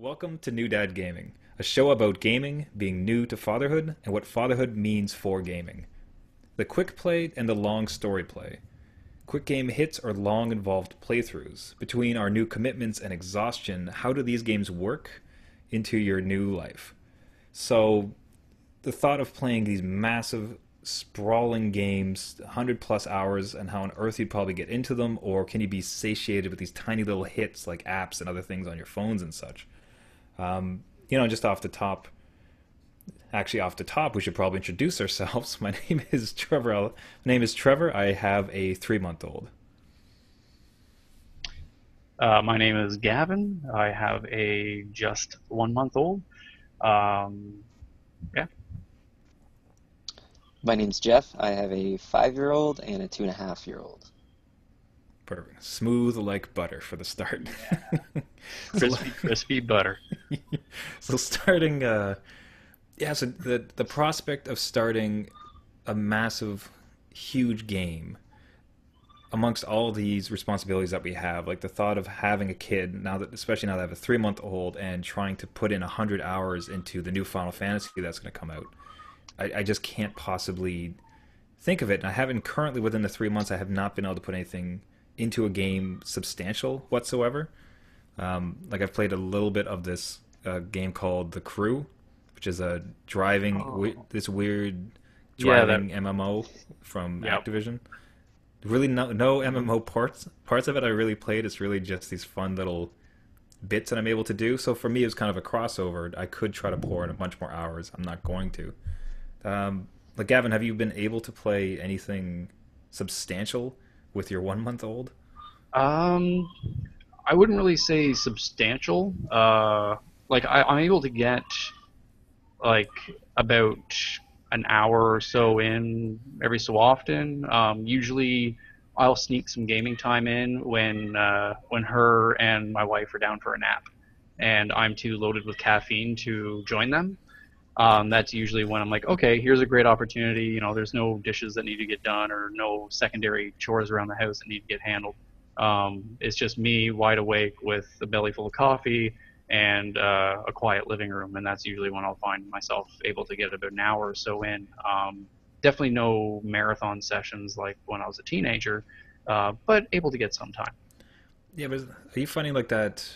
Welcome to New Dad Gaming, a show about gaming, being new to fatherhood, and what fatherhood means for gaming. The quick play and the long story play. Quick game hits or long involved playthroughs. Between our new commitments and exhaustion, how do these games work into your new life? So, the thought of playing these massive, sprawling games, 100 plus hours, and how on earth you'd probably get into them, or can you be satiated with these tiny little hits like apps and other things on your phones and such? Just off the top, we should probably introduce ourselves. My name is Trevor. I have a 3-month-old. My name is Gavin. I have a just 1 month old. Yeah. My name's Jeff. I have a 5-year-old and a 2.5-year-old. Perfect. Smooth like butter for the start. Crispy butter. So starting, so the prospect of starting a massive, huge game amongst all these responsibilities that we have, like the thought of having a kid especially now that I have a 3-month-old and trying to put in 100 hours into the new Final Fantasy that's going to come out, I just can't possibly think of it. And I haven't currently within the 3 months. I have not been able to put anything into a game substantial whatsoever. I've played a little bit of this game called The Crew, which is a this weird driving MMO from Activision. Really, no MMO parts of it I really played. It's really just these fun little bits that I'm able to do. So for me, it was kind of a crossover. I could try to pour in a bunch more hours. I'm not going to. Gavin, have you been able to play anything substantial with your 1-month-old? I wouldn't really say substantial. I'm able to get like about an hour or so in every so often. Usually, I'll sneak some gaming time in when her and my wife are down for a nap, and I'm too loaded with caffeine to join them. That's usually when I'm like, okay, here's a great opportunity. There's no dishes that need to get done or no secondary chores around the house that need to get handled. It's just me wide awake with a belly full of coffee and a quiet living room, and that's usually when I'll find myself able to get about an hour or so in. Definitely no marathon sessions like when I was a teenager, but able to get some time. Yeah, but are you finding like that?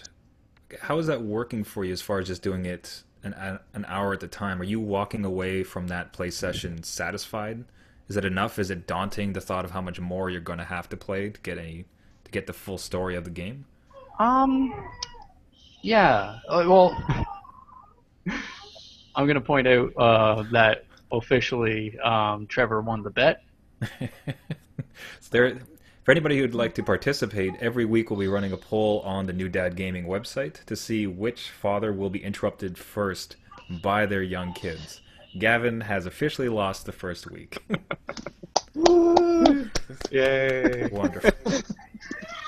How is that working for you as far as just doing it an hour at the time? Are you walking away from that play session satisfied? Is it enough? Is it daunting, the thought of how much more you're going to have to play to get the full story of the game? Yeah. Well, I'm going to point out that officially Trevor won the bet. For anybody who'd like to participate, every week we'll be running a poll on the New Dad Gaming website to see which father will be interrupted first by their young kids. Gavin has officially lost the first week. Yay. Wonderful.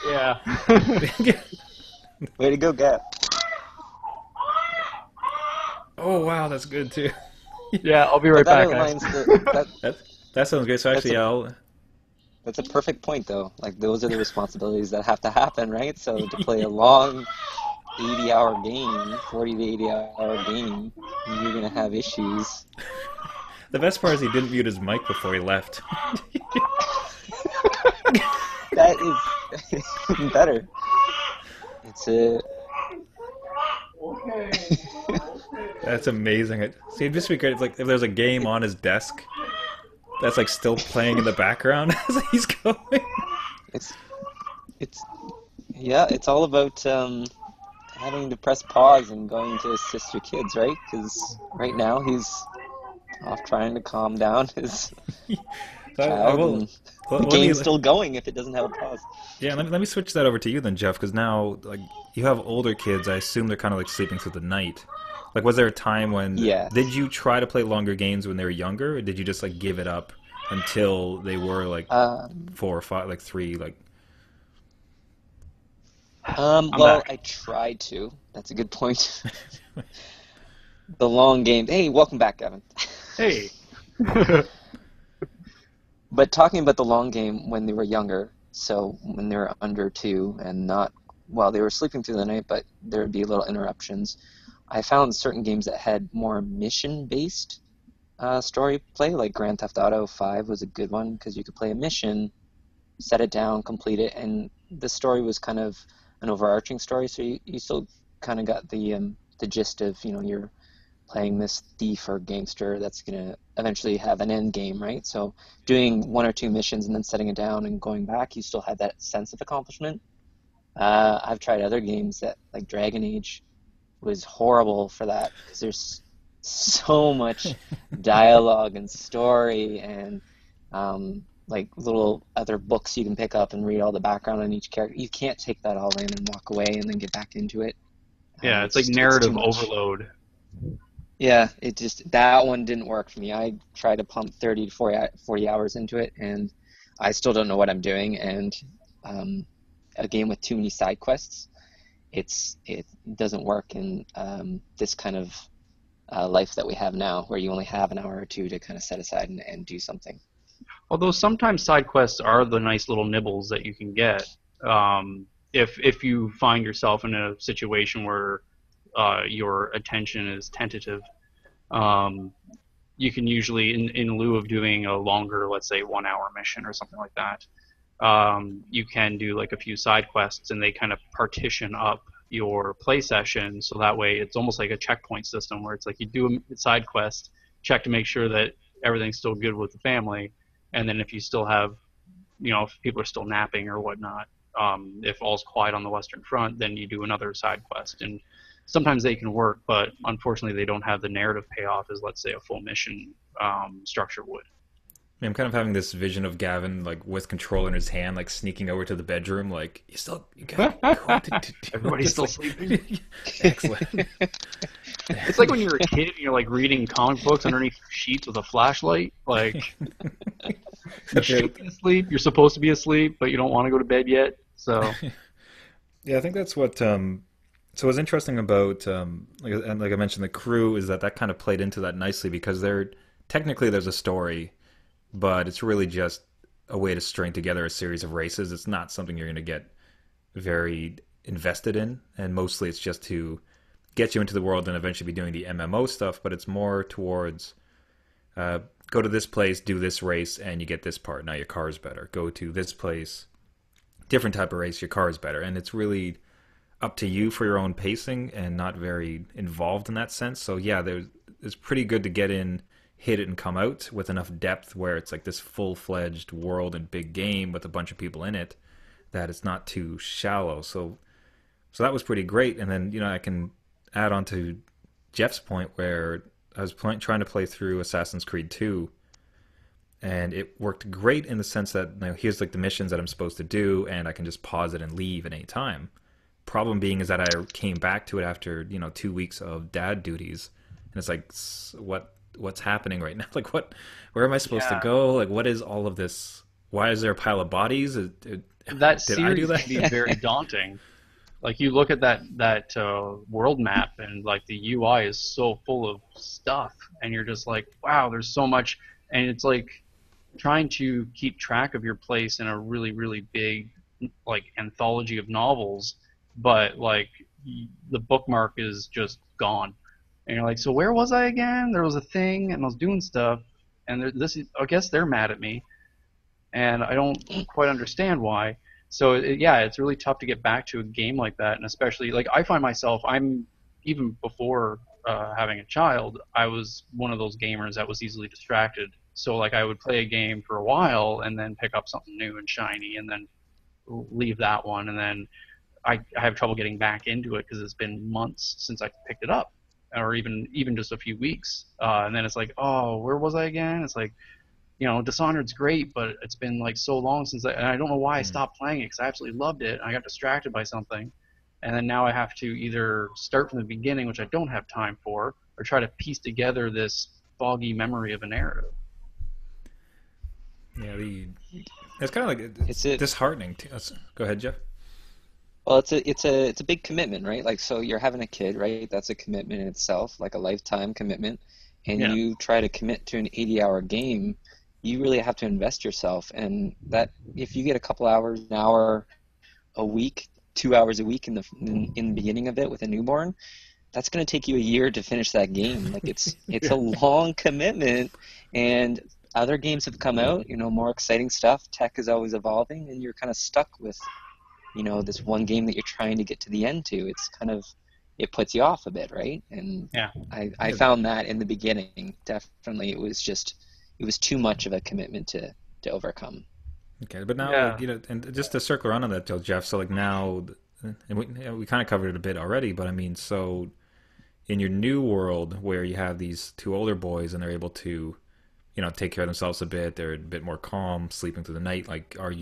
Yeah. Way to go, Gav. Oh, wow, that's good too. Yeah, I'll be right back, guys. That sounds great. So actually, That's a perfect point, though. Like, those are the responsibilities that have to happen, right? So to play a long 80-hour game, 40 to 80-hour game, you're going to have issues. The best part is he didn't mute his mic before he left. That is even better. It's a... Okay. That's amazing. See, it'd just be great if there's a game on his desk that's like still playing in the background as he's going. It's all about having to press pause and going to assist your kids, right? Because right now he's off trying to calm down his child, and the game's still going if it doesn't have a pause. Yeah, let me switch that over to you then, Jeff, because now you have older kids. I assume they're kind of like sleeping through the night. Was there a time when did you try to play longer games when they were younger, or did you just give it up until they were 4 or 5, 3? Well, I tried to. That's a good point. The long game. Hey, welcome back, Gavin. Hey. But talking about the long game when they were younger, so when they were under 2 and not well, they were sleeping through the night, but there would be little interruptions. I found certain games that had more mission-based story play, like Grand Theft Auto 5 was a good one because you could play a mission, set it down, complete it, and the story was kind of an overarching story, so you still kind of got the gist of, you're playing this thief or gangster that's going to eventually have an end game, right? So doing one or two missions and then setting it down and going back, you still had that sense of accomplishment. I've tried other games that, like Dragon Age, was horrible for that because there's so much dialogue and story and like little other books you can pick up and read all the background on each character. You can't take that all in and walk away and then get back into it. Yeah, it's like It's too narrative much. overload. Yeah, it just that one didn't work for me. I tried to pump 30 to 40 hours into it, and I still don't know what I'm doing. And um, a game with too many side quests, it doesn't work in this kind of life that we have now, where you only have an hour or two to kind of set aside and do something. Although sometimes side quests are the nice little nibbles that you can get. If you find yourself in a situation where your attention is tentative, um, you can usually, in lieu of doing a longer, let's say 1 hour mission or something like that, you can do like a few side quests, and they kind of partition up your play session, so that way it's almost like a checkpoint system where it's like you do a side quest, check to make sure that everything's still good with the family, and then if you still have, if people are still napping or whatnot, if all's quiet on the Western Front, then you do another side quest. And sometimes they can work, but unfortunately they don't have the narrative payoff as, let's say, a full mission structure would. I'm kind of having this vision of Gavin like with controller in his hand, like sneaking over to the bedroom, like you gotta go Everybody's just still like sleeping. excellent. It's like when you're a kid and you're like reading comic books underneath sheets with a flashlight. Like you should be asleep, you're supposed to be asleep, but you don't want to go to bed yet. So Yeah, I think that's what. So what's interesting about like I mentioned, the crew is that kind of played into that nicely because technically there's a story, but it's really just a way to string together a series of races. It's not something you're going to get very invested in, and mostly it's just to get you into the world and eventually be doing the MMO stuff. But it's more towards go to this place, do this race, and you get this part. Now your car's better. Go to this place, different type of race, your car is better, and it's really up to you for your own pacing and not very involved in that sense. So yeah, it's pretty good to get in, hit it, and come out with enough depth where it's like this full-fledged world and big game with a bunch of people in it that it's not too shallow. So that was pretty great. And then I can add on to Jeff's point where I was trying to play through Assassin's Creed 2, and it worked great in the sense that here's like the missions that I'm supposed to do, and I can just pause it and leave at any time. Problem being is that I came back to it after 2 weeks of dad duties, and it's like, what's happening right now? Like, where am I supposed to yeah, go? Like, what is all of this? Why is there a pile of bodies? that Did I do series can that? be very daunting. Like you look at that world map, and like the UI is so full of stuff, and you're just like, wow, there's so much, and it's like trying to keep track of your place in a really really big like anthology of novels, but like the bookmark is just gone, and you're like, so where was I again? There was a thing, and I was doing stuff, and I guess they're mad at me, and I don't quite understand why. So yeah, it's really tough to get back to a game like that, and especially like I find myself, I'm even before having a child, I was one of those gamers that was easily distracted. So like I would play a game for a while and then pick up something new and shiny, and then leave that one, and then I have trouble getting back into it because it's been months since I picked it up, or even just a few weeks, and then it's like, oh, where was I again? It's like, Dishonored's great, but it's been like so long and I don't know why I Hmm. stopped playing it because I absolutely loved it. I got distracted by something, and then now I have to either start from the beginning, which I don't have time for, or try to piece together this foggy memory of a narrative. Yeah, it's kind of like it's It's a disheartening. Go ahead, Jeff. Well, it's a big commitment, right? Like, so you're having a kid, right? That's a commitment in itself, like a lifetime commitment. And Yeah. you try to commit to an 80-hour game, you really have to invest yourself. And that if you get a couple hours, an hour a week, 2 hours a week in the beginning of it with a newborn, that's going to take you a year to finish that game. Like it's a long commitment, and other games have come out, more exciting stuff. Tech is always evolving, and you're kind of stuck with, this one game that you're trying to get to the end to. It's kind of, it puts you off a bit, right? And Yeah. I found that in the beginning, definitely it was too much of a commitment to overcome. Okay, but now, Yeah. and just to circle around on that, though, Jeff. So, like now, and we kind of covered it a bit already, but I mean, so in your new world where you have these two older boys and they're able to, take care of themselves a bit, they're a bit more calm, sleeping through the night. Like, have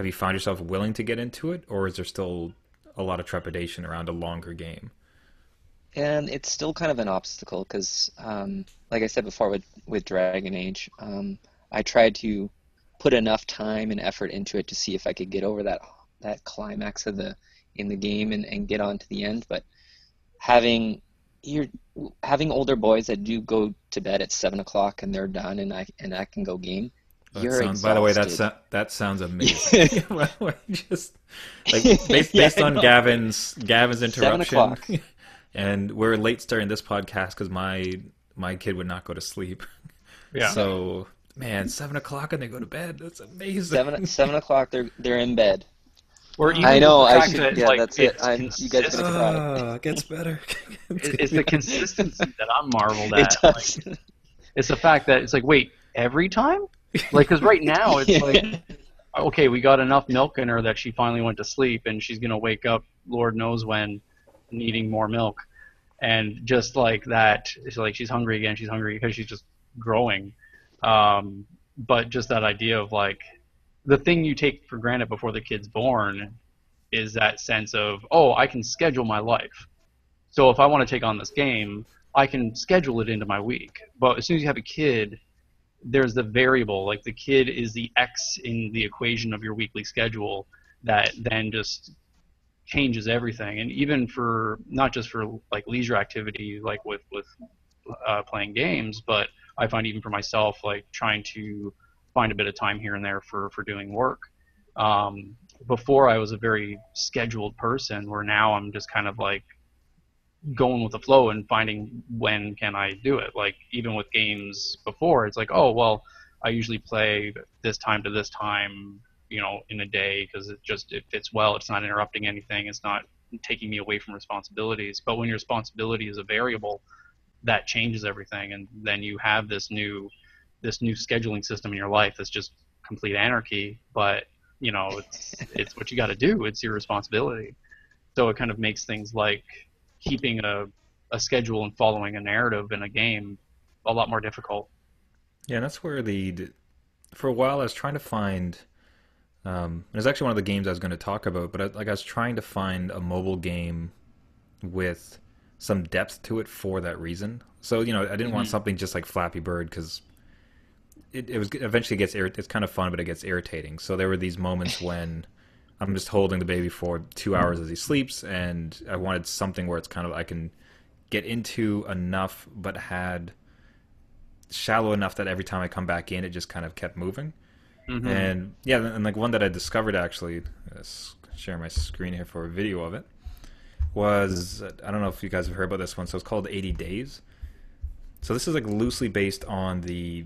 you found yourself willing to get into it, or is there still a lot of trepidation around a longer game? And it's still kind of an obstacle because, like I said before, with Dragon Age, I tried to put enough time and effort into it to see if I could get over that climax in the game and get on to the end. But having older boys that do go to bed at 7 o'clock and they're done and I can go game, you're exhausted. By the way, that sounds amazing. Just like based on no. Gavin's interruption, 7 o'clock. and we're late starting this podcast because my kid would not go to sleep. Yeah. So man, 7 o'clock and they go to bed. That's amazing. 7 o'clock they're in bed. Or even I know. the I fact should. that, Yeah, like, that's it. it's You guys are gonna cry. It gets better. It's the consistency that I'm marveled It at. does. Like, it's the fact that it's like, wait, every time? Like, because right now it's like, okay, we got enough milk in her that she finally went to sleep, and she's gonna wake up, Lord knows when, needing more milk, and just like that, it's like she's hungry again. She's hungry because she's just growing. But just that idea of like, the thing you take for granted before the kid's born is that sense of, oh, I can schedule my life. So if I want to take on this game, I can schedule it into my week. But as soon as you have a kid, there's the variable, like the kid is the X in the equation of your weekly schedule that then just changes everything. And even for, not just for like leisure activity, like with playing games, but I find even for myself, like trying to find a bit of time here and there for doing work. Before I was a very scheduled person, where now I'm just kind of like going with the flow and finding when can I do it. Like even with games before, it's like, oh, well, I usually play this time to this time, in a day because it fits well. It's not interrupting anything. It's not taking me away from responsibilities. But when your responsibility is a variable, that changes everything. And then you have this new scheduling system in your life that's just complete anarchy, but it's what you got to do. It's your responsibility. So it kind of makes things like keeping a schedule and following a narrative in a game a lot more difficult. Yeah, and that's where for a while I was trying to find, it's actually one of the games I was going to talk about, but I was trying to find a mobile game with some depth to it for that reason. So, I didn't want something just like Flappy Bird because it eventually gets it's kind of fun, but it gets irritating. So there were these moments when I'm just holding the baby for 2 hours as he sleeps, and I wanted something where it's kind of I can get into enough, but had shallow enough that every time I come back in, it just kind of kept moving. Mm-hmm. And yeah, and like one that I discovered actually, share my screen here for a video of it, was, I don't know if you guys have heard about this one. So it's called 80 Days. So this is like loosely based on the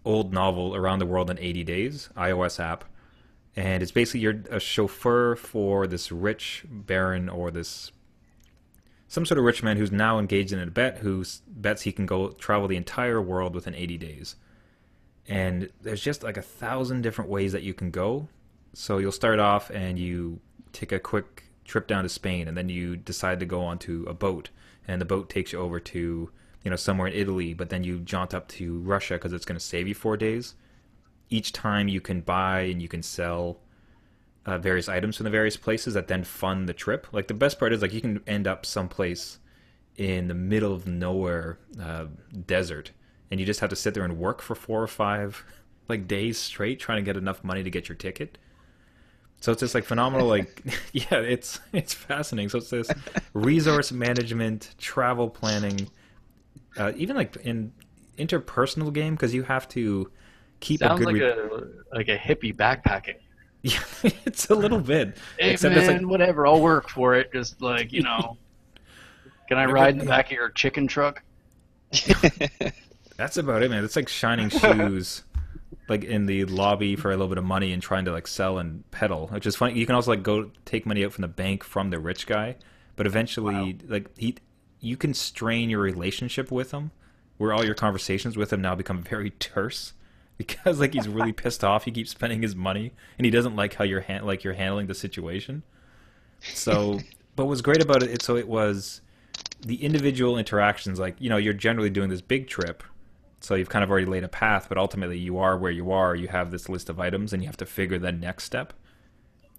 old novel Around the World in 80 Days, iOS app. And it's basically you're a chauffeur for this rich baron or some sort of rich man who's now engaged in a bet, who bets he can go travel the entire world within 80 days. And there's just like 1,000 different ways that you can go. So you'll start off and you take a quick trip down to Spain, and then you decide to go onto a boat, and the boat takes you over to somewhere in Italy, but then you jaunt up to Russia because it's going to save you 4 days. Each time you can buy and you can sell various items from the various places that then fund the trip. Like the best part is like you can end up someplace in the middle of nowhere desert, and you just have to sit there and work for 4 or 5 like days straight trying to get enough money to get your ticket. So it's just like phenomenal, like yeah, it's fascinating. So it's this resource management, travel planning, even like in interpersonal game, because you have to keep Sounds a good like a hippie backpacking. Yeah, it's a little bit, Hey except it's like man, whatever, I'll work for it. Just like, can I whatever. ride in the back of your chicken truck? That's about it, man. It's like shining shoes, like in the lobby for a little bit of money and trying to like sell and peddle, which is funny. You can also like go take money out from the bank from the rich guy, but Wow. eventually, you can strain your relationship with him, where all your conversations with him now become very terse, because like he's really pissed off. He keeps spending his money, and he doesn't like how you're handling the situation. So, but what was great about it, so it was the individual interactions. Like you're generally doing this big trip, so you've kind of already laid a path, but ultimately you are where you are. You have this list of items, and you have to figure the next step.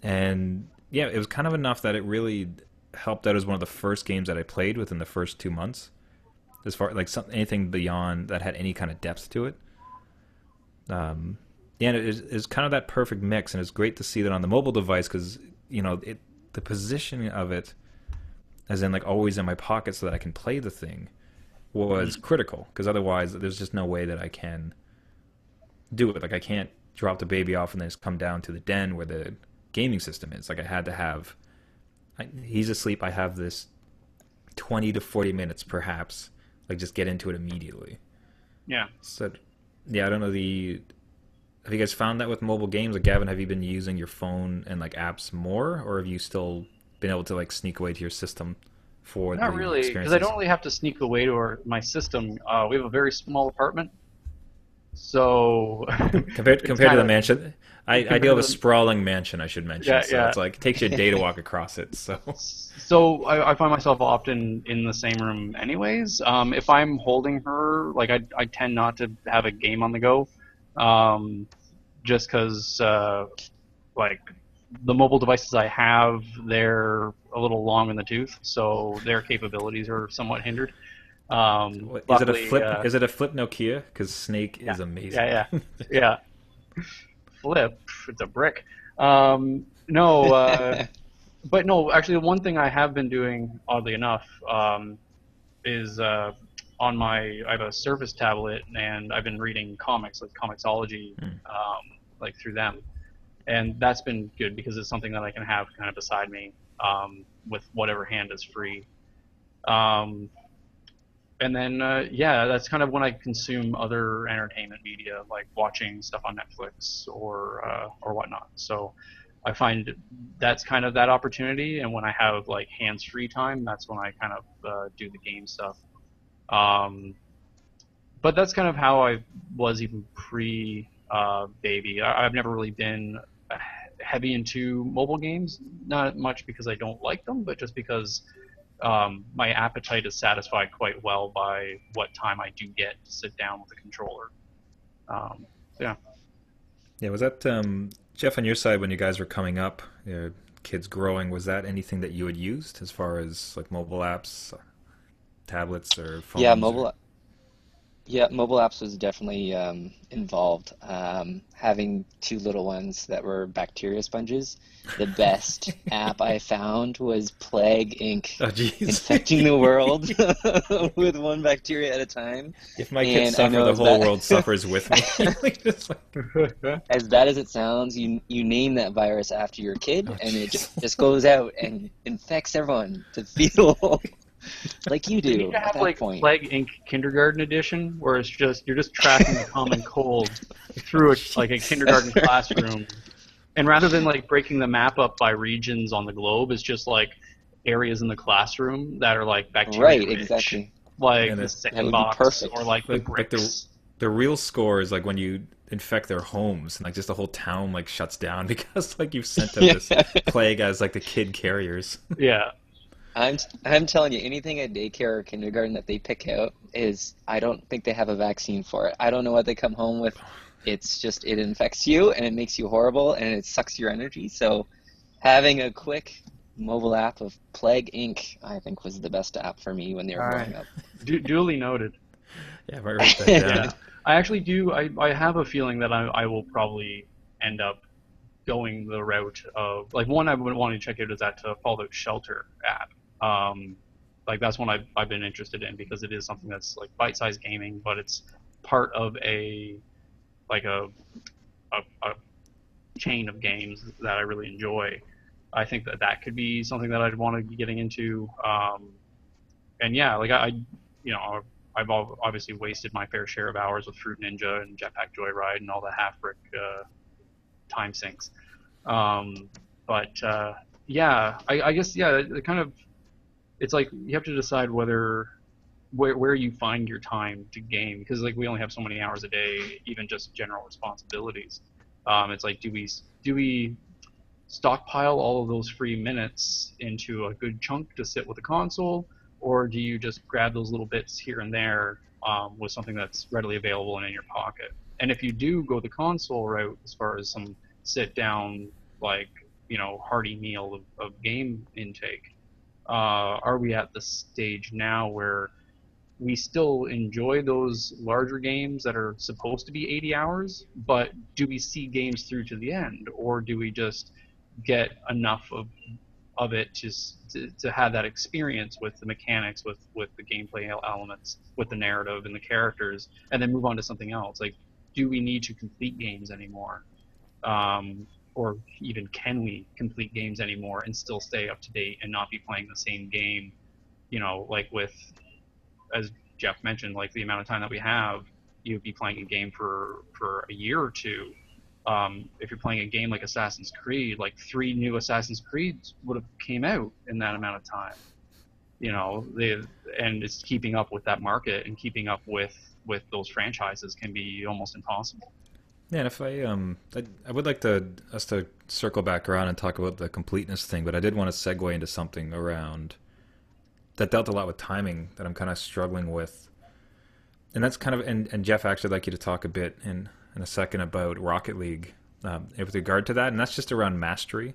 And yeah, it was kind of enough that it really helped out as one of the first games that I played within the first 2 months. As far like anything beyond that had any kind of depth to it. Um, yeah, and it's kind of that perfect mix, and it's great to see that on the mobile device because the positioning of it, as in like always in my pocket, so that I can play the thing, was Mhm. critical. Because otherwise, there's just no way that I can do it. Like I can't drop the baby off and then just come down to the den where the gaming system is. Like I had to have. He's asleep. I have this 20 to 40 minutes, perhaps. Like just get into it immediately. Yeah. So, yeah, I don't know the. Have you guys found that with mobile games? Like, Gavin, have you been using your phone and like apps more, or have you still been able to like sneak away to your system for Not the really, because I don't experiences? really have to sneak away to my system. We have a very small apartment, so it's Compared to kind the of mansion, I do compared have a to the, sprawling mansion. I should mention, yeah, so yeah. it's like it takes you a day to walk across it. So, So I find myself often in the same room anyways. If I'm holding her, like I tend not to have a game on the go, um, just because like the mobile devices I have, they're a little long in the tooth, so their capabilities are somewhat hindered. is it a Luckily, flip? Is it a flip Nokia? Because Snake yeah, is yeah, amazing. yeah, yeah. Flip, it's a brick. No, but no, actually, the one thing I have been doing, oddly enough, is on I have a Surface tablet, and I've been reading comics, like comicsology, like through them, and that's been good because it's something that I can have kind of beside me, with whatever hand is free. Um, and then yeah, that's kind of when I consume other entertainment media, like watching stuff on Netflix or whatnot. So I find that's kind of that opportunity, and when I have like hands-free time, that's when I kind of do the game stuff. Um, but that's kind of how I was even pre baby. I've never really been heavy into mobile games, not much because I don't like them, but just because my appetite is satisfied quite well by what time I do get to sit down with a controller. Yeah. Yeah, was that Jeff on your side when you guys were coming up, your kids growing? Was that anything that you had used as far as like mobile apps, tablets, or Yeah, phones, or? mobile Yeah, mobile apps was definitely involved. Having two little ones that were bacteria sponges. The best app I found was Plague Inc. Oh, jeez. infecting the world with one bacteria at a time. If my kids And I suffer, know the whole world suffers with me. Like, just like, as bad as it sounds, you name that virus after your kid, oh, and it jeez. just goes out and infects everyone to feel like you They need do to at have that like point. Plague Inc. Kindergarten edition, where it's just you're just tracking the common cold through like a Jeez. kindergarten classroom, and rather than like breaking the map up by regions on the globe, it's just like areas in the classroom that are like bacteria Right, rich, exactly. like And the That second would be box or perfect. like the like bricks. the real score is like when you infect their homes and like just the whole town like shuts down because like you've sent out Yeah. this plague as like the kid carriers. Yeah. I'm telling you, anything at daycare or kindergarten that they pick out is I don't think they have a vaccine for it. I don't know what they come home with. It's just it infects you and it makes you horrible and it sucks your energy. So having a quick mobile app of Plague Inc. I think was the best app for me when they All were right. growing up. Duly noted. Yeah, if I write that down. Yeah. I actually do. I have a feeling that I will probably end up going the route of like one I would want to check out is that Fallout Shelter app. Like that's one I've been interested in because it is something that's like bite-sized gaming, but it's part of a like a chain of games that I really enjoy. I think that that could be something that I'd want to be getting into. And yeah, like you know, I've obviously wasted my fair share of hours with Fruit Ninja and Jetpack Joyride and all the half brick time sinks. Um, but yeah, I guess yeah, it kind of it's like you have to decide where you find your time to game because like we only have so many hours a day, even just general responsibilities. It's like do we stockpile all of those free minutes into a good chunk to sit with a console, or do you just grab those little bits here and there with something that's readily available and in your pocket? And if you do go the console route, as far as some sit down, like hearty meal of game intake, are we at the stage now where we still enjoy those larger games that are supposed to be 80 hours, but do we see games through to the end, or do we just get enough of it to have that experience with the mechanics, with the gameplay elements, with the narrative and the characters, and then move on to something else? Like, do we need to complete games anymore? Or even can we complete games anymore and still stay up to date and not be playing the same game? Like with, as Jeff mentioned, like the amount of time that we have, you'd be playing a game for a year or two. If you're playing a game like Assassin's Creed, like 3 new Assassin's Creeds would have came out in that amount of time. And it's keeping up with that market and keeping up with those franchises can be almost impossible. Yeah, and if I would like us to circle back around and talk about the completeness thing, but I did want to segue into something around that dealt a lot with timing that I'm kind of struggling with, and that's kind of and Jeff, actually, I'd like you to talk a bit in a second about Rocket League with regard to that, and that's just around mastery.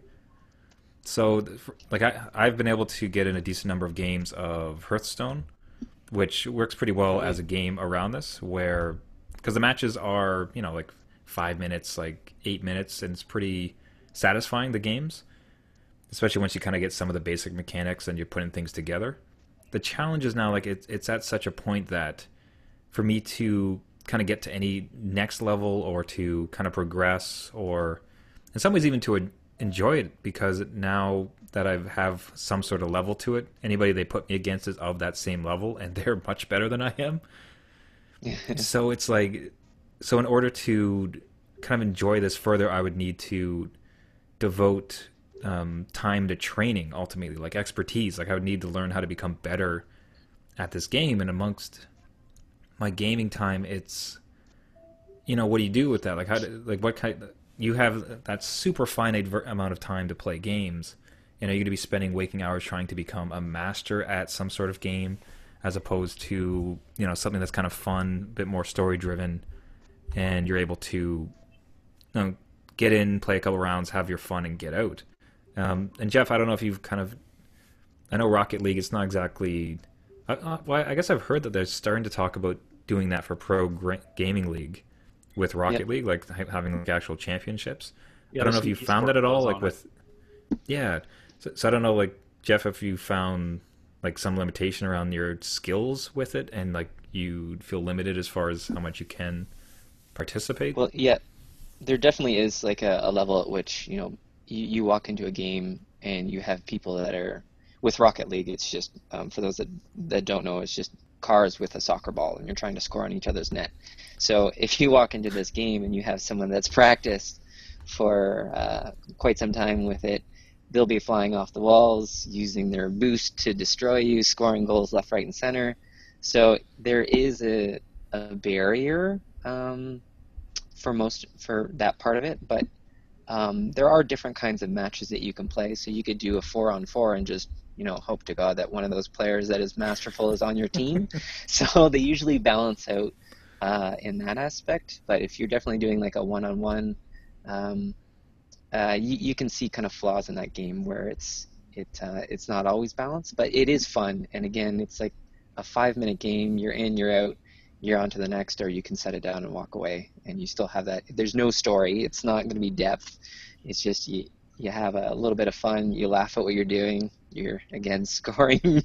So, like I've been able to get in a decent number of games of Hearthstone, which works pretty well as a game around this, where because the matches are like 5 minutes, like 8 minutes, and it's pretty satisfying, the games, especially once you kind of get some of the basic mechanics and you're putting things together. The challenge is now like it's at such a point that for me to kind of get to any next level or to kind of progress or in some ways even to enjoy it, because now that I have some sort of level to it, anybody they put me against is of that same level and they're much better than I am. So it's like, so in order to kind of enjoy this further, I would need to devote time to training, ultimately, like expertise. Like I would need to learn how to become better at this game. And amongst my gaming time, it's what do you do with that? Like what kind? You have that super finite amount of time to play games. You're going to be spending waking hours trying to become a master at some sort of game, as opposed to something that's kind of fun, a bit more story driven, and you're able to get in, play a couple rounds, have your fun, and get out. And Jeff, I don't know if you've I know Rocket League, it's not exactly... well, I guess I've heard that they're starting to talk about doing that for gaming league with Rocket League, like having like actual championships. Yeah, I don't know if you found that at all, like with... Yeah. So I don't know, like, Jeff, if you found like some limitation around your skills with it and like you feel limited as far as how much you can participate. Well, yeah, there definitely is like a level at which, you walk into a game and you have people that are with Rocket League. It's just for those that don't know, it's just cars with a soccer ball and you're trying to score on each other's net. So if you walk into this game and you have someone that's practiced for quite some time with it, they'll be flying off the walls, using their boost to destroy you, scoring goals left, right, and center. So there is a barrier for that part of it, but there are different kinds of matches that you can play. So you could do a 4-on-4 and just hope to God that one of those players that is masterful is on your team. So they usually balance out in that aspect. But if you're definitely doing like a one-on-one, you can see kind of flaws in that game where it's not always balanced, but it is fun. And again, it's like a 5-minute game. You're in, you're out, you're on to the next, or you can set it down and walk away, and you still have that. There's no story. It's not going to be depth. It's just you have a little bit of fun. You laugh at what you're doing. You're again scoring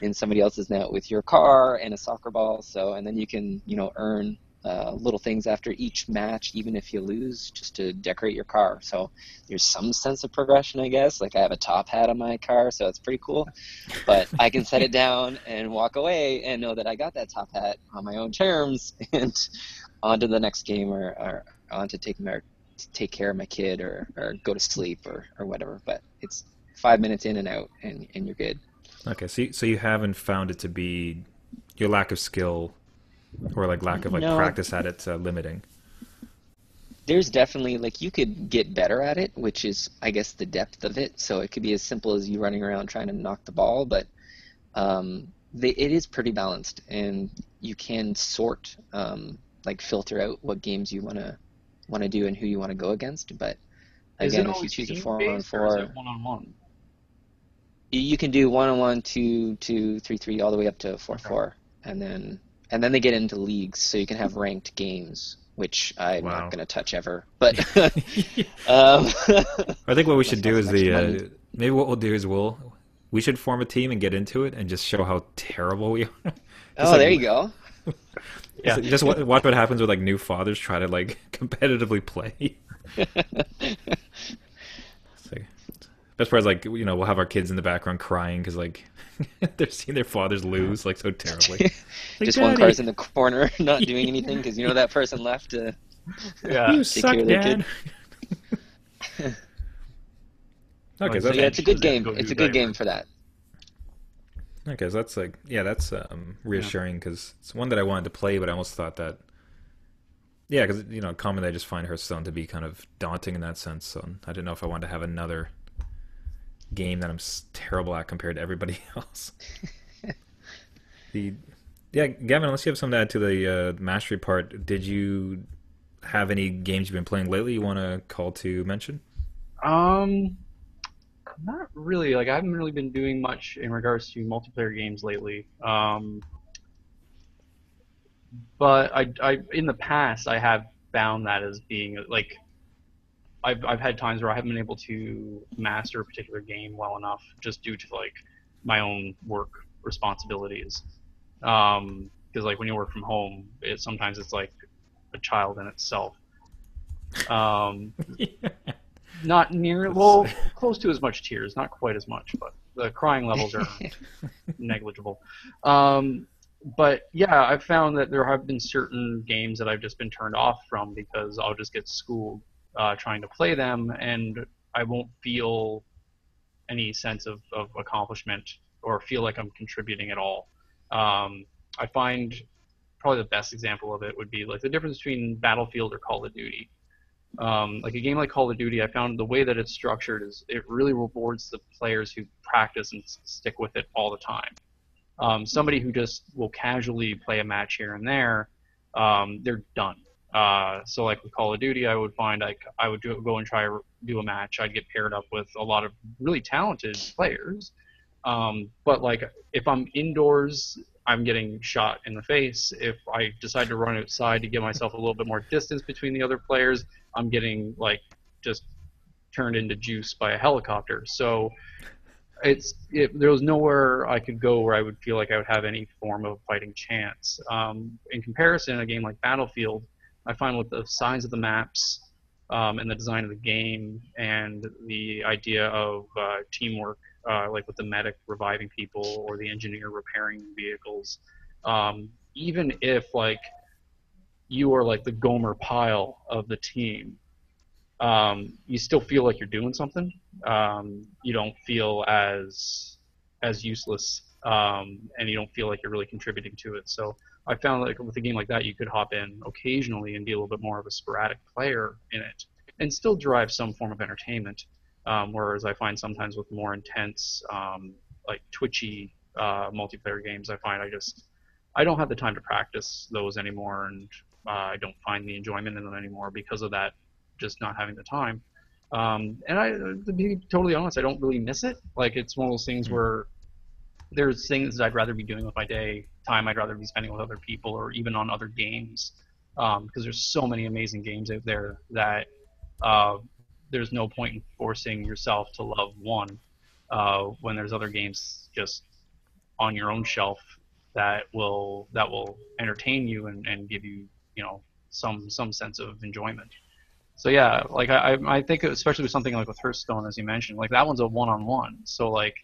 in somebody else's net with your car and a soccer ball. So, and then you can earn little things after each match, even if you lose, just to decorate your car. So there's some sense of progression, I guess. Like I have a top hat on my car, so it's pretty cool. But I can set it down and walk away and know that I got that top hat on my own terms and on to the next game, or on to take care of my kid, or go to sleep, or whatever. But it's 5 minutes in and out, and you're good. Okay, so you haven't found it to be your lack of skill or like lack of like No, practice at it limiting. there's definitely, like, you could get better at it, which is, I guess, the depth of it. So it could be as simple as you running around trying to knock the ball, but it is pretty balanced, and you can sort, like filter out what games you want to do and who you want to go against. But Is it again, if you always choose a team four on based or is it four, one on one? you can do 1-on-1, 2-2, 3-3, all the way up to Okay. 4-4, and then they get into leagues, so you can have ranked games, which I'm not Wow. going to touch ever. But um, I think what we should unless do that's is some extra money. maybe what we'll do is we should form a team and get into it and just show how terrible we are. Just Oh, like there you go. Yeah. just watch what happens with like new fathers try to like competitively play. So, best part is like we'll have our kids in the background crying because like they're seeing their fathers lose like so terribly. Like, Just one car's Daddy, in the corner, not doing anything because that person left to Yeah. you take care suck, of their kid. Dad. Okay, Like, so So that's yeah, it's a eventually good they have to game. go It's do a good game diapers. for that. okay. So that's like that's Yeah. reassuring because it's one that I wanted to play, but I almost thought that because commonly I just find Hearthstone to be kind of daunting in that sense. So I didn't know if I wanted to have another game that I'm terrible at compared to everybody else. The Gavin, unless you have something to add to the mastery part, did you have any games you've been playing lately you want to call to mention? Um, Not really. Like I haven't really been doing much in regards to multiplayer games lately. But in the past I have found that as being like I've had times where I haven't been able to master a particular game well enough just due to like my own work responsibilities. Because like when you work from home, sometimes it's like a child in itself. Um, Not near, That's well, close to as much tears, not quite as much, but the crying levels are negligible. Um, but yeah, I've found that there have been certain games that I've just been turned off from because I'll just get schooled trying to play them, and I won't feel any sense of accomplishment or feel like I'm contributing at all. I find probably the best example of it would be like the difference between Battlefield or Call of Duty. Like a game like Call of Duty, I found the way that it's structured is it really rewards the players who practice and stick with it all the time. Somebody who just will casually play a match here and there, they're done. So like with Call of Duty, I would find I would go and try to do a match. I'd get paired up with a lot of really talented players, but like if I'm indoors, I'm getting shot in the face. If I decide to run outside to give myself a little bit more distance between the other players, I'm getting like just turned into juice by a helicopter. So there was nowhere I could go where I would feel like I would have any form of fighting chance. In comparison, a game like Battlefield, I find with the size of the maps and the design of the game and the idea of teamwork, like with the medic reviving people or the engineer repairing vehicles, even if like you are like the Gomer Pyle of the team, you still feel like you're doing something. You don't feel as useless, and you don't feel like you're really contributing to it. So I found like with a game like that, you could hop in occasionally and be a little bit more of a sporadic player in it, and still derive some form of entertainment. Whereas I find sometimes with more intense, like twitchy multiplayer games, I find I don't have the time to practice those anymore, and I don't find the enjoyment in them anymore because of that, just not having the time. And to be totally honest, I don't really miss it. Like it's one of those things Hmm. where there's things that I'd rather be doing with my day, time I'd rather be spending with other people, or even on other games. Because there's so many amazing games out there that uh, there's no point in forcing yourself to love one when there's other games just on your own shelf that will entertain you and give you some sense of enjoyment. So yeah, like I think especially with something like with Hearthstone, as you mentioned, like that one's a one-on-one. So like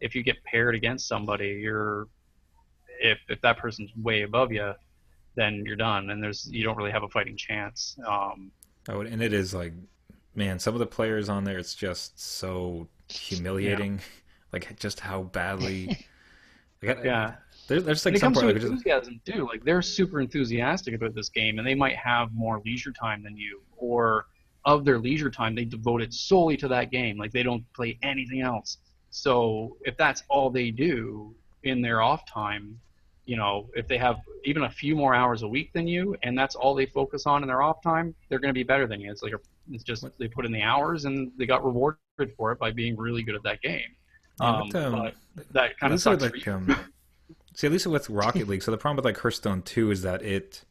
if you get paired against somebody, if that person's way above you, then you're done, and you don't really have a fighting chance. Oh, and it is like, man, some of the players on there, it's just so Yeah, humiliating. Like just how badly. Like, yeah. there's And like it some comes point to like just enthusiasm too. Like they're super enthusiastic about this game, and they might have more leisure time than you, or of their leisure time, they devote it solely to that game. Like they don't play anything else. So if that's all they do in their off time, if they have even a few more hours a week than you, and that's all they focus on in their off time, they're going to be better than you. It's just what, they put in the hours and they got rewarded for it by being really good at that game. yeah, with But that at kind of least with sucks for like you. see, at least with Rocket League. So the problem with like Hearthstone 2 is that it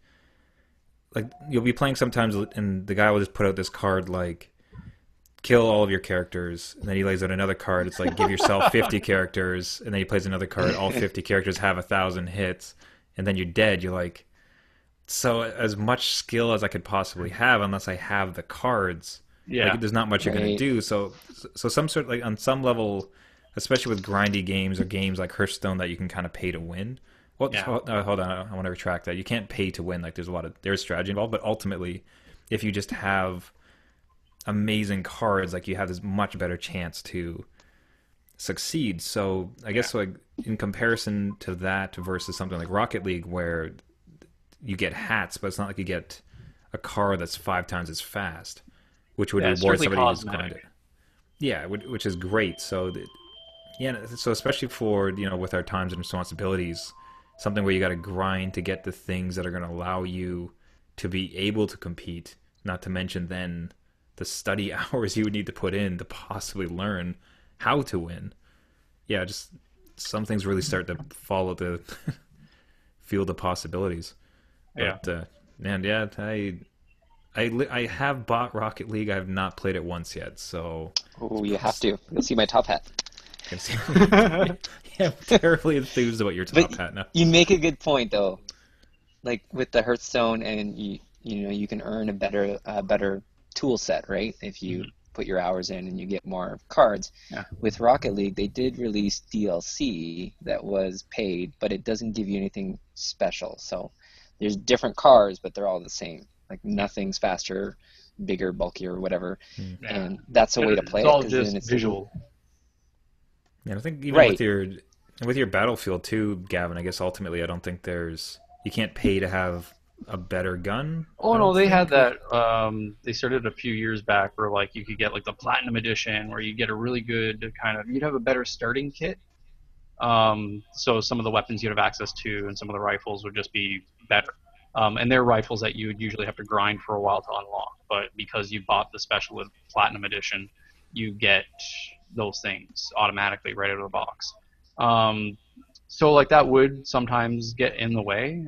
like you'll be playing sometimes and the guy will just put out this card like kill all of your characters, and then he lays out another card. It's like give yourself 50 characters, and then he plays another card. All 50 characters have 1,000 hits, and then you're dead. You're like, so as much skill as I could possibly have, unless I have the cards, like Yeah, there's not much you're gonna Right. do. So some sort like on some level, especially with grindy games or games like Hearthstone that you can kind of pay to win. Well, yeah, hold on, I want to retract that. You can't pay to win. Like there's strategy involved, but ultimately, if you just have amazing cards, like you have this much better chance to succeed. So I yeah, guess like in comparison to that versus something like Rocket League where you get hats, but it's not like you get a car that's 5 times as fast, which would yeah. It's reward strictly somebody who's cosmetic. grinded. Yeah, which is great. Yeah, so especially for with our times and responsibilities, something where you got to grind to get the things that are going to allow you to be able to compete. Not to mention then the study hours you would need to put in to possibly learn how to win. Yeah, just some things really start to follow the field of possibilities. Yeah. But man, yeah, I have bought Rocket League. I have not played it once yet, so Oh, you have to. You'll see my top hat. can see. Yeah, I'm terribly enthused about your But top hat now. you make a good point though. Like with the Hearthstone, and you can earn a better tool set, right? If you Mhm. put your hours in and you get more cards. Yeah. With Rocket League, they did release DLC that was paid, but it doesn't give you anything special. So there's different cars, but they're all the same. Like Yeah. nothing's faster, bigger, bulkier, whatever. Hmm. Yeah. And that's a way to It's play it all because then just it's visual. Yeah, I think even right. with your Battlefield too, Gavin. I guess ultimately, I don't think you can't pay to have a better gun. I Oh no, don't they had think. that. They started a few years back where like you could get like the platinum edition, where you get a really good kind of. You'd have a better starting kit. So some of the weapons you'd have access to, and some of the rifles would just be better. And they're rifles that you would usually have to grind for a while to unlock. But because you bought the special platinum edition, you get those things automatically right out of the box. Um, so like that would sometimes get in the way.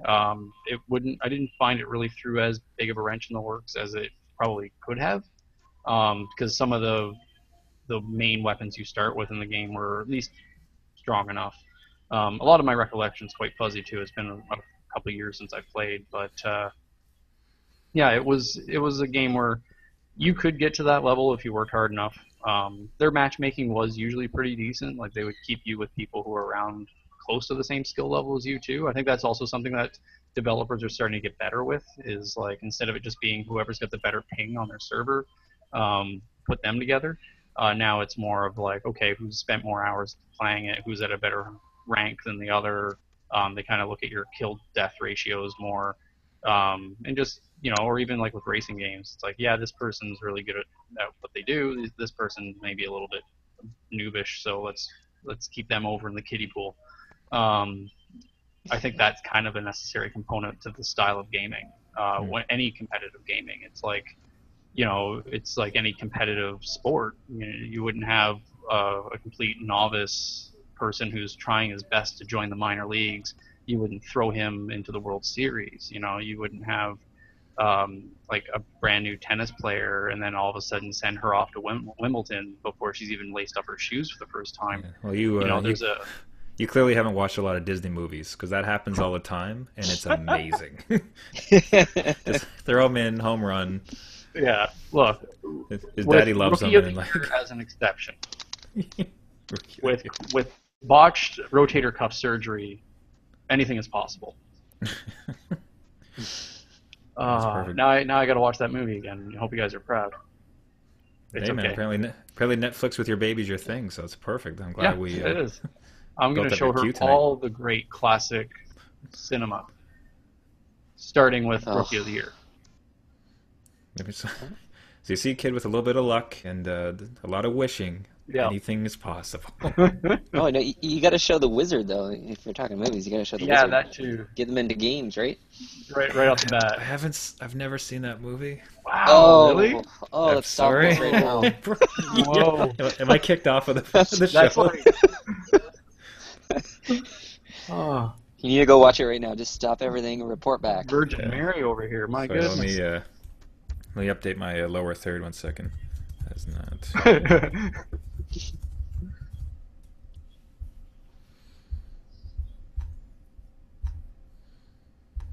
It wouldn't. I didn't find it really threw as big of a wrench in the works as it probably could have, because some of the main weapons you start with in the game were at least strong enough. A lot of my recollection is quite fuzzy too. It's been a couple of years since I played, but yeah, it was a game where you could get to that level if you worked hard enough. Their matchmaking was usually pretty decent. Like they would keep you with people who are around close to the same skill level as you too. I think that's also something that developers are starting to get better with. Is like instead of it just being whoever's got the better ping on their server, put them together. Now it's more of like, okay, who's spent more hours playing it, who's at a better rank than the other. They kind of look at your kill death ratios more, and just or even like with racing games, it's like, yeah, this person's really good at what they do. This person may be a little bit noobish, so let's keep them over in the kiddie pool. Um, I think that's kind of a necessary component to the style of gaming. Hmm. When any competitive gaming, it's like any competitive sport. You wouldn't have a complete novice person who's trying his best to join the minor leagues. You wouldn't throw him into the World Series. You wouldn't have like a brand new tennis player and then all of a sudden send her off to Wimbledon before she's even laced up her shoes for the first time. Yeah. Well, you There's a You clearly haven't watched a lot of Disney movies because that happens all the time, and it's amazing. Just throw him in, home run. Yeah, look, His with daddy loves him, Rookie of and the like Year as an exception, with botched rotator cuff surgery, anything is possible. That's perfect. Now I got to watch that movie again. I hope you guys are proud. It's Hey man, okay. apparently Netflix with your baby's your thing, so it's perfect. I'm Yeah, glad we it is. I'm built going to up show your her queue tonight. all the great classic cinema, starting with Oh. Rookie of the Year. Maybe so you see a kid with a little bit of luck and a lot of wishing, Yeah. anything is possible. Oh no, you got to show the wizard though. If you're talking movies, you got to show the Yeah, wizard. that too. Get them into games, right? Right off the bat. I've never seen that movie. Wow, Oh, really? oh, I'm let's stop sorry. this right now. Whoa. Am I kicked off of the That's show? like. Oh, You need to go watch it right now. Just stop everything and report back. Virgin Yeah. Mary over here. My Sorry, goodness. let me update my lower third 1 second. That's not.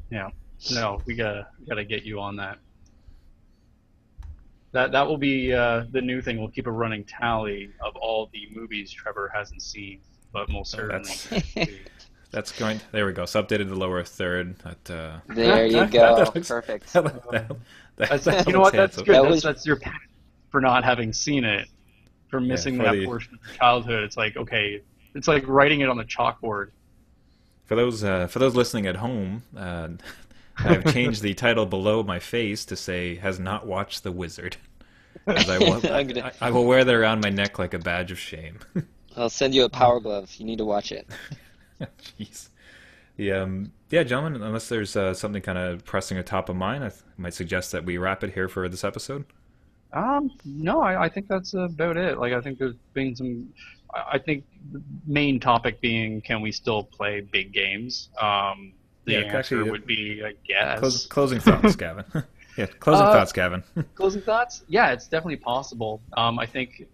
Yeah. No, we gotta get you on that. That will be the new thing. We'll keep a running tally of all the movies Trevor hasn't seen, but most certainly. That's going. There we go. So updated the lower third. There you go. Perfect. You know what? That's good. That was- That's your penance for not having seen it, for missing for that the- portion of childhood. It's like, okay, it's like writing it on the chalkboard. For those listening at home, I've changed the title below my face to say "has not watched The Wizard," as I will wear that around my neck like a badge of shame. I'll send you a power glove. You need to watch it. Jeez. Yeah, gentlemen. Unless there's something kind of pressing or top of mind, I might suggest that we wrap it here for this episode. No, I think that's about it. Like, I think there's been some. I think the main topic being, can we still play big games? The Yeah, answer actually, would be, I guess. Closing thoughts, Gavin. Yeah, closing thoughts, Gavin. Closing thoughts? Yeah, it's definitely possible. I think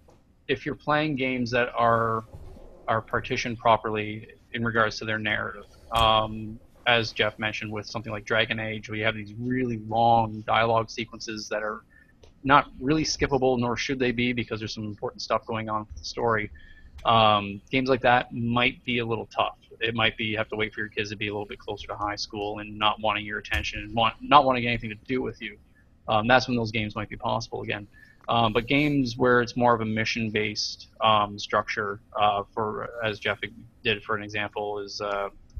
if you're playing games that are partitioned properly in regards to their narrative, as Jeff mentioned with something like Dragon Age, where you have these really long dialogue sequences that are not really skippable, nor should they be, because there's some important stuff going on with the story. Games like that might be a little tough. It might be you have to wait for your kids to be a little bit closer to high school and not wanting your attention and not wanting anything to do with you. That's when those games might be possible again. But games where it's more of a mission-based structure, for as Jeff did for an example, is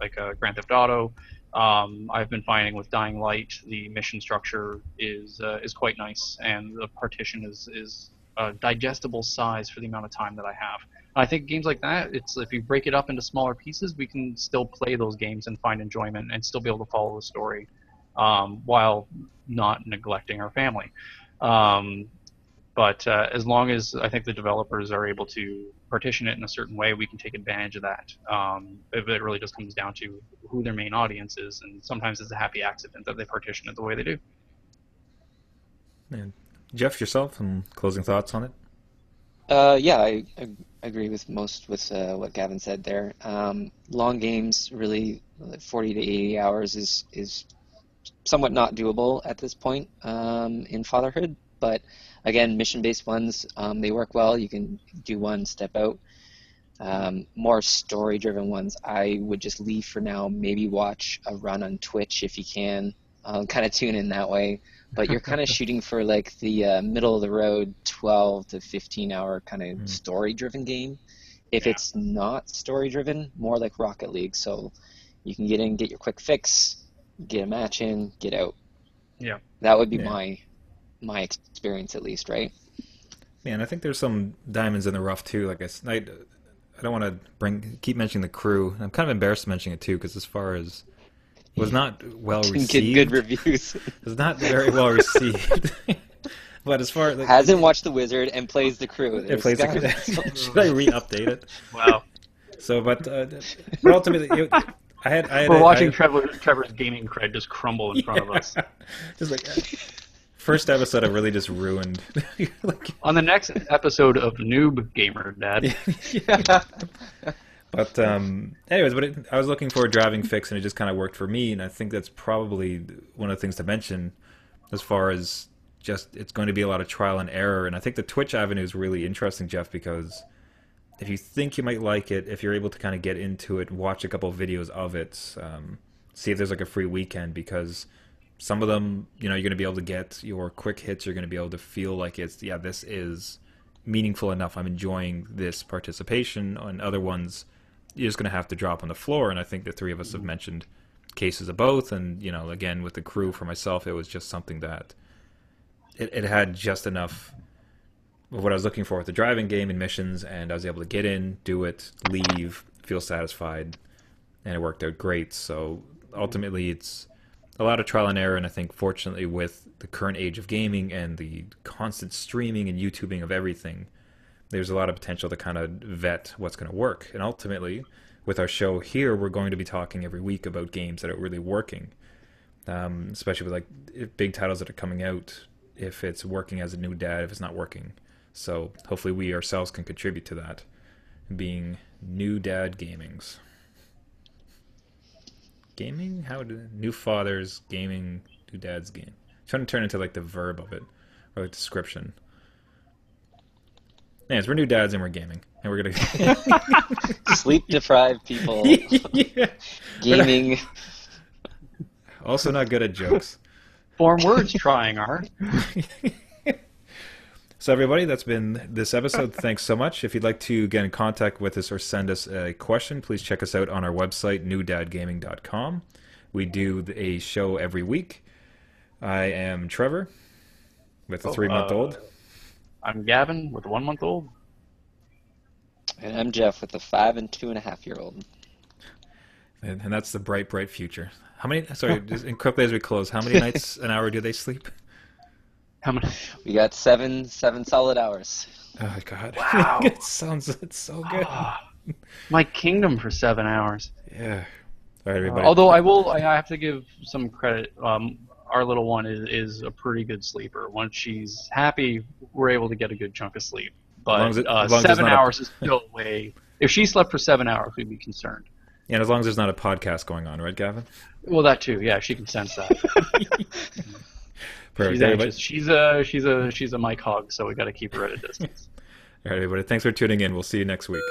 like a Grand Theft Auto. I've been finding with Dying Light, the mission structure is quite nice, and the partition is a digestible size for the amount of time that I have. I think games like that, it's if you break it up into smaller pieces, we can still play those games and find enjoyment and still be able to follow the story while not neglecting our family. But as long as I think the developers are able to partition it in a certain way, we can take advantage of that. It really just comes down to who their main audience is, and sometimes it's a happy accident that they partition it the way they do. And Jeff, yourself, and closing thoughts on it? Yeah, I agree with most with what Gavin said there. Long games, really, 40 to 80 hours is somewhat not doable at this point in fatherhood. But again, mission-based ones, they work well. You can do one, step out. More story-driven ones, I would just leave for now. Maybe watch a run on Twitch if you can. Kind of tune in that way. But you're kind of shooting for like the middle of the road, 12 to 15 hour kind of story-driven game. If it's not story-driven, more like Rocket League. So you can get in, get your quick fix, get a match in, get out. Yeah. That would be my experience, at least, right? Yeah, and I think there's some diamonds in the rough too. Like I don't want to keep mentioning the crew. I'm kind of embarrassed to mention it too, because as far as it was not well received. Get good reviews. It was not very well received. But as far as hasn't watched The Wizard and plays the crew. It plays the crew. Should I re-update it? Wow. So, but ultimately, We're watching Trevor's gaming cred just crumble in front of us. Just like first episode, I really just ruined. On the next episode of Noob Gamer, Dad. But anyways, I was looking for a driving fix, and it just kind of worked for me. And I think that's probably one of the things to mention, as far as just it's going to be a lot of trial and error. And I think the Twitch avenue is really interesting, Jeff, because if you think you might like it, if you're able to kind of get into it, watch a couple of videos of it, see if there's like a free weekend, because some of them, you're going to be able to get your quick hits. You're going to be able to feel like this is meaningful enough. I'm enjoying this participation. On other ones, you're just going to have to drop on the floor. And I think the three of us have mentioned cases of both. And, again, with the crew, for myself, it was just something that it had just enough of what I was looking for with the driving game and missions. And I was able to get in, do it, leave, feel satisfied. And it worked out great. So ultimately, it's a lot of trial and error. And I think, fortunately, with the current age of gaming and the constant streaming and YouTubing of everything, there's a lot of potential to kind of vet what's going to work. And ultimately, with our show here, we're going to be talking every week about games that are really working, especially with like big titles that are coming out, if it's working as a new dad, if it's not working. So hopefully we ourselves can contribute to that, being new dad gamings. Gaming? How do new fathers gaming, new dads game? I'm trying to turn into like the verb of it, or like description. Anyways, we're new dads and we're gaming, and we're gonna Sleep deprived people. Yeah. Gaming. Also not good at jokes. Form words trying art. So everybody, that's been this episode. Thanks so much. If you'd like to get in contact with us or send us a question, please check us out on our website, newdadgaming.com. We do a show every week. I am Trevor with a 3-month-old. I'm Gavin with a 1-month-old. And I'm Jeff with a 5 and 2.5-year-old. And that's the bright, bright future. How many, sorry, just quickly as we close, how many nights an hour do they sleep? How many? We got seven solid hours. Oh, God. Wow. It's so good. My kingdom for 7 hours. Yeah. All right, everybody. Although I have to give some credit. Our little one is a pretty good sleeper. Once she's happy, we're able to get a good chunk of sleep. But as long as 7 hours is still way. If she slept for 7 hours, we'd be concerned. And as long as there's not a podcast going on, right, Gavin? Well, that too. Yeah, she can sense that. Perfect. She's anxious. She's a mic hog, so we got to keep her at a distance. All right, everybody. Thanks for tuning in. We'll see you next week.